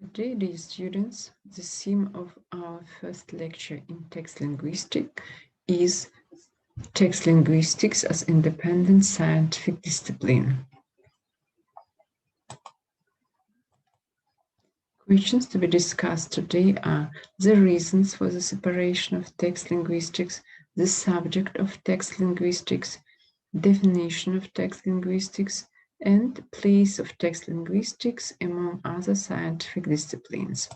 Good day, dear students. The theme of our first lecture in text linguistics is text linguistics as independent scientific discipline. Questions to be discussed today are the reasons for the separation of text linguistics, the subject of text linguistics, definition of text linguistics, and place of text linguistics among other scientific disciplines.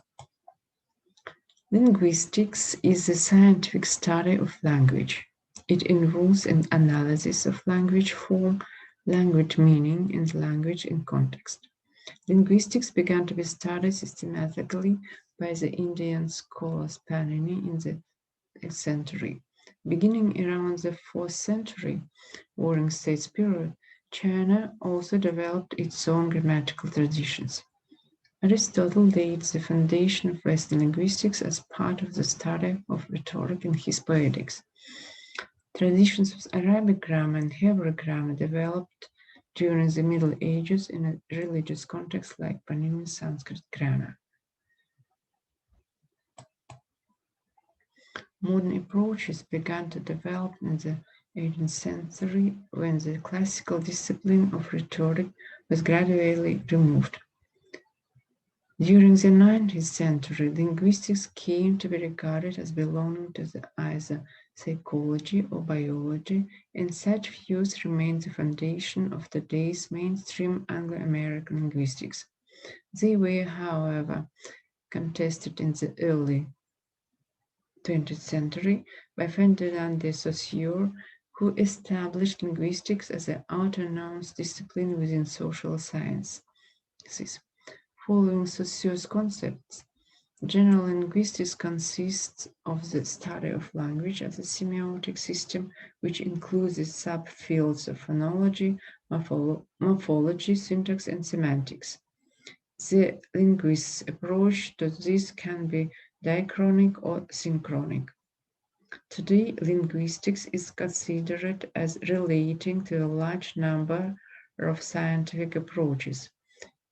Linguistics is the scientific study of language. It involves an analysis of language form, language meaning, and language in context. Linguistics began to be studied systematically by the Indian scholar Panini in the 8th century. Beginning around the 4th century, Warring States period, China also developed its own grammatical traditions. Aristotle laid the foundation of Western linguistics as part of the study of rhetoric in his Poetics. Traditions of Arabic grammar and Hebrew grammar developed during the Middle Ages in a religious context like Panini's Sanskrit grammar. Modern approaches began to develop in the 18th century when the classical discipline of rhetoric was gradually removed. During the 19th century, linguistics came to be regarded as belonging to either psychology or biology, and such views remain the foundation of today's mainstream Anglo-American linguistics. They were, however, contested in the early 20th century by Ferdinand de Saussure, who established linguistics as an autonomous discipline within social sciences. Following Saussure's concepts, general linguistics consists of the study of language as a semiotic system, which includes the subfields of phonology, morphology, syntax, and semantics. The linguist's approach to this can be diachronic or synchronic. Today, linguistics is considered as relating to a large number of scientific approaches,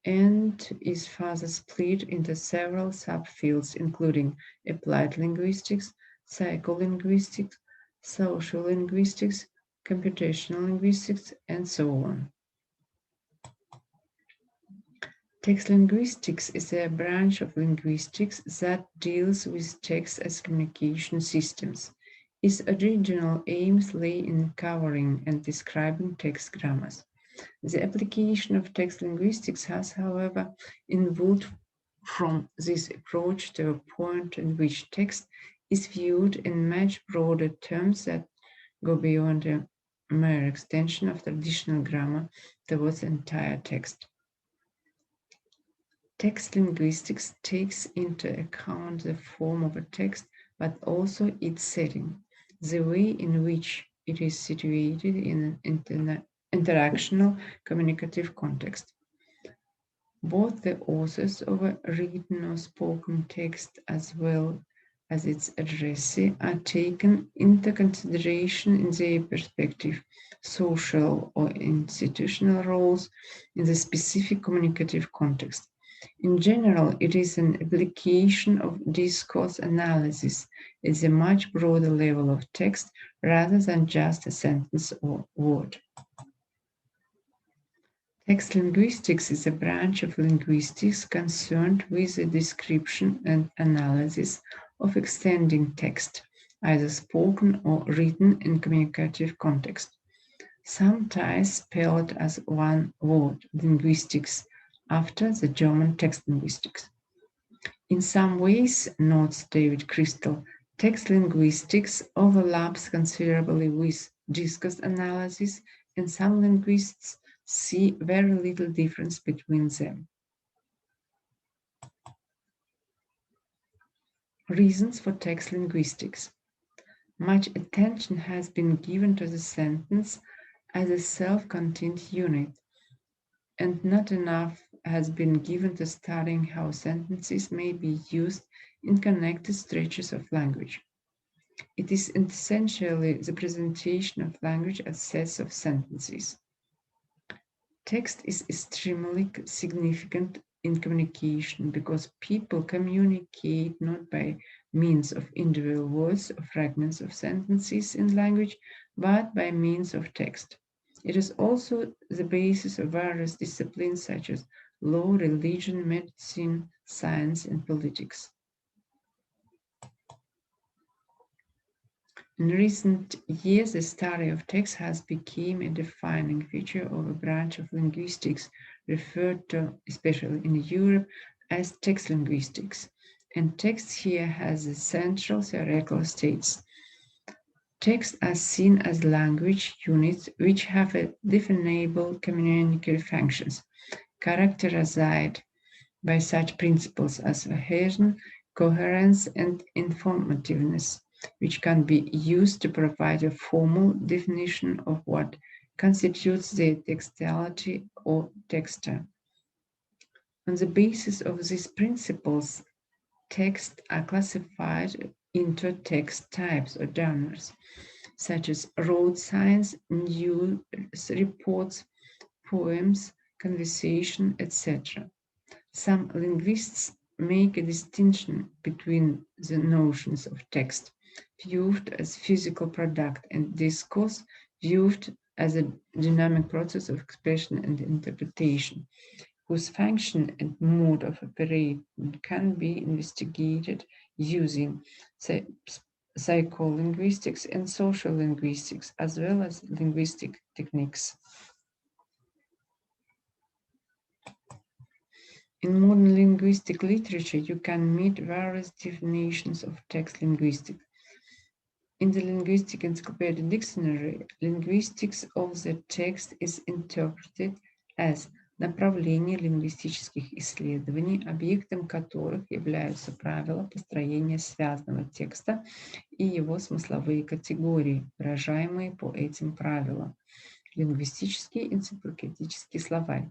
and is further split into several subfields, including applied linguistics, psycholinguistics, social linguistics, computational linguistics, and so on. Text linguistics is a branch of linguistics that deals with text as communication systems. Its original aims lay in covering and describing text grammars. The application of text linguistics has, however, evolved from this approach to a point in which text is viewed in much broader terms that go beyond a mere extension of traditional grammar towards the entire text. Text linguistics takes into account the form of a text, but also its setting, the way in which it is situated in an interactional communicative context. Both the authors of a written or spoken text as well as its addressee are taken into consideration in their perspective, social or institutional roles in the specific communicative context. In general, it is an application of discourse analysis at a much broader level of text rather than just a sentence or word. Text linguistics is a branch of linguistics concerned with the description and analysis of extending text, either spoken or written in communicative context, sometimes spelled as one word, linguistics, after the German text linguistics. In some ways, notes David Crystal, text linguistics overlaps considerably with discourse analysis, and some linguists see very little difference between them. Reasons for text linguistics. Much attention has been given to the sentence as a self-contained unit, and not enough has been given to studying how sentences may be used in connected stretches of language. It is essentially the presentation of language as sets of sentences. Text is extremely significant in communication, because people communicate not by means of individual words or fragments of sentences in language, but by means of text. It is also the basis of various disciplines such as law, religion, medicine, science, and politics. In recent years, the study of text has become a defining feature of a branch of linguistics referred to, especially in Europe, as text linguistics. And text here has a central theoretical status. Texts are seen as language units which have a definable communicative functions, characterized by such principles as cohesion, coherence, and informativeness, which can be used to provide a formal definition of what constitutes the textuality or texture. On the basis of these principles, texts are classified into text types or genres, such as road signs, news reports, poems, conversation, etc. Some linguists make a distinction between the notions of text, viewed as physical product, and discourse, viewed as a dynamic process of expression and interpretation, whose function and mode of operation can be investigated using psycholinguistics and social linguistics, as well as linguistic techniques. In modern linguistic literature, you can meet various definitions of text linguistics. In the Linguistic Encyclopedia Dictionary, linguistics of the text is interpreted as направление лингвистических исследований, объектом которых являются правила построения связанного текста и его смысловые категории, выражаемые по этим правилам. Лингвистический энциклопедический словарь.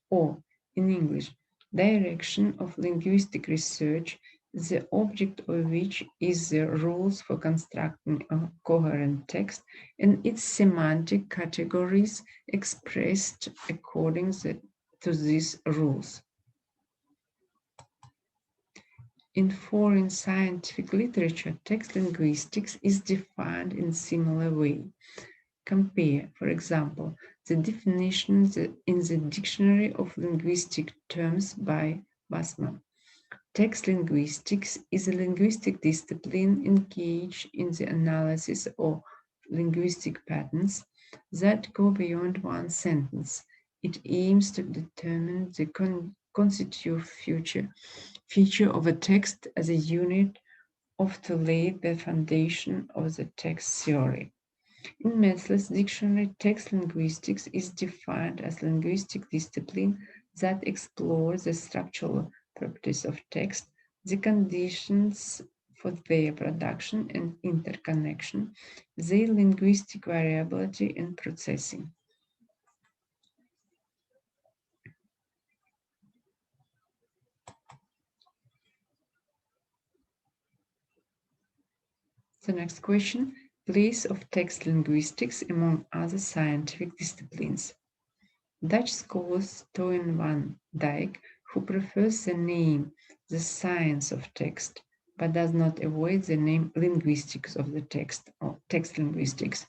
Or, in English, direction of linguistic research, the object of which is the rules for constructing a coherent text and its semantic categories expressed according to these rules. In foreign scientific literature, text linguistics is defined in a similar way. Compare, for example, the definitions in the Dictionary of Linguistic Terms by Basma. Text linguistics is a linguistic discipline engaged in the analysis of linguistic patterns that go beyond one sentence. It aims to determine the constitutive feature of a text as a unit of to lay the foundation of the text theory. In Metzler's dictionary, text linguistics is defined as a linguistic discipline that explores the structural properties of text, the conditions for their production and interconnection, their linguistic variability and processing. The next question, place of text linguistics among other scientific disciplines. Dutch scholar Toyn van Dijk, who prefers the name the science of text, but does not avoid the name linguistics of the text or text linguistics.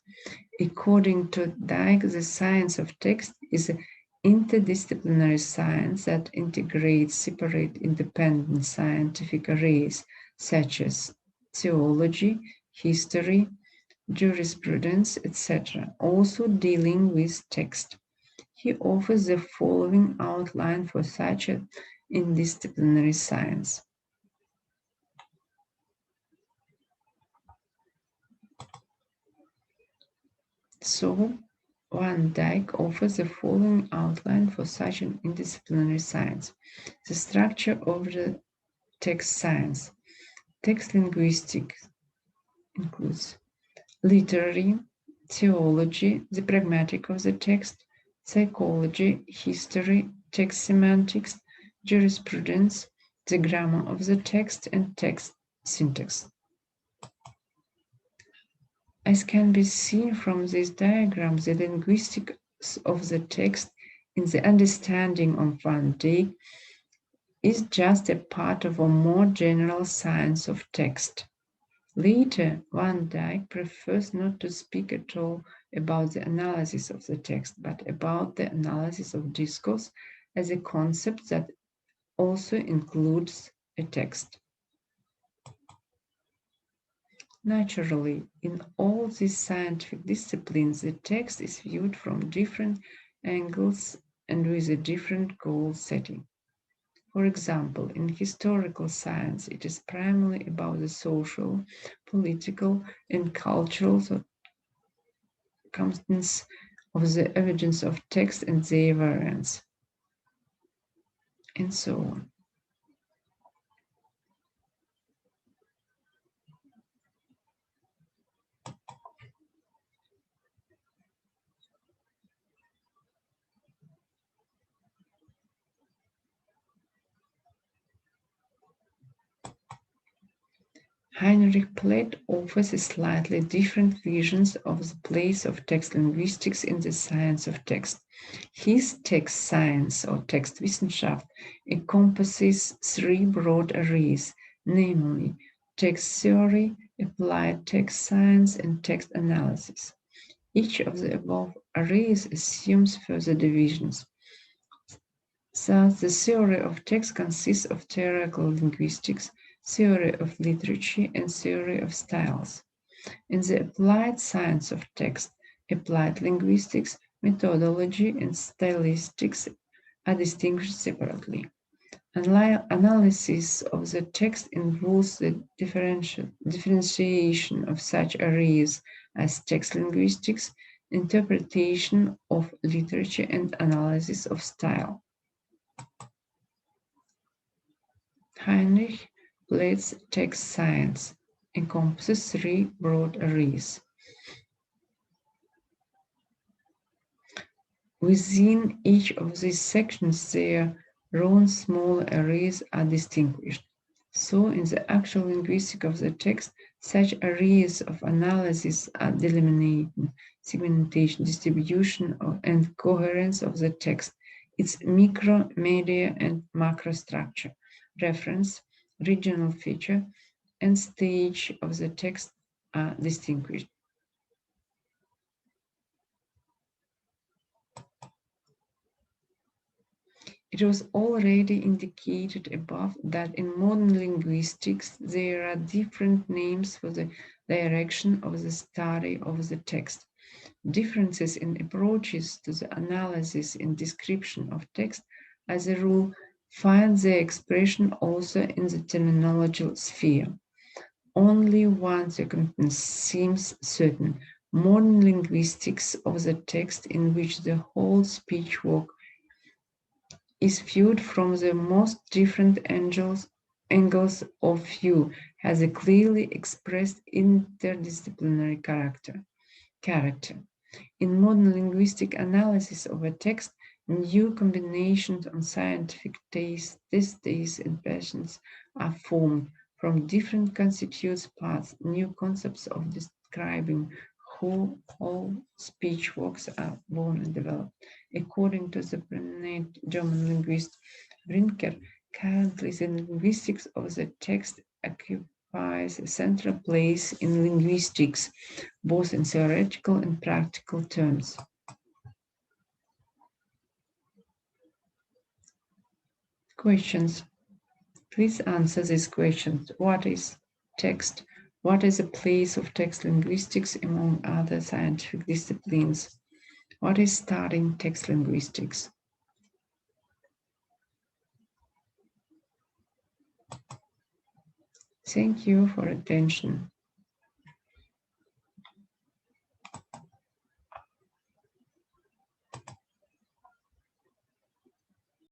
According to Dijk, the science of text is an interdisciplinary science that integrates separate independent scientific areas such as theology, history, jurisprudence, etc., also dealing with text. He offers the following outline for such an interdisciplinary science. So, Van Dijk offers the following outline for such an interdisciplinary science. The structure of the text science. Text linguistics includes literary, theology, the pragmatic of the text, psychology, history, text semantics, jurisprudence, the grammar of the text, and text syntax. As can be seen from this diagram, the linguistics of the text in the understanding of Van Dijk is just a part of a more general science of text. Later, Van Dyck prefers not to speak at all about the analysis of the text, but about the analysis of discourse as a concept that also includes a text. Naturally, in all these scientific disciplines, the text is viewed from different angles and with a different goal setting. For example, in historical science, it is primarily about the social, political, and cultural circumstance of the evidence of text and their variants, and so on. Heinrich Platt offers a slightly different visions of the place of text linguistics in the science of text. His text science or Textwissenschaft encompasses three broad areas, namely text theory, applied text science, and text analysis. Each of the above areas assumes further divisions. Thus, the theory of text consists of theoretical linguistics, theory of literature, and theory of styles. In the applied science of text, applied linguistics, methodology, and stylistics are distinguished separately. Analysis of the text involves the differentiation of such areas as text linguistics, interpretation of literature, and analysis of style. Heinrich Platt's text science encompasses three broad areas. Within each of these sections, their own small areas are distinguished. So, in the actual linguistics of the text, such areas of analysis are delimitation, segmentation, distribution, and coherence of the text, its micro, media, and macro structure, reference, regional feature, and stage of the text are distinguished. It was already indicated above that in modern linguistics there are different names for the direction of the study of the text. Differences in approaches to the analysis and description of text, as a rule, find their expression also in the terminological sphere. Only one circumstance seems certain: modern linguistics of the text, in which the whole speech work is viewed from the most different angles of view, has a clearly expressed interdisciplinary character. In modern linguistic analysis of a text, new combinations on scientific tastes, and passions are formed. From different constituent parts, new concepts of describing how all speech works are born and developed. According to the prominent German linguist Brinker, currently the linguistics of the text occupies a central place in linguistics, both in theoretical and practical terms. Questions. Please answer these questions. What is text? What is the place of text linguistics among other scientific disciplines? What is studying text linguistics? Thank you for attention.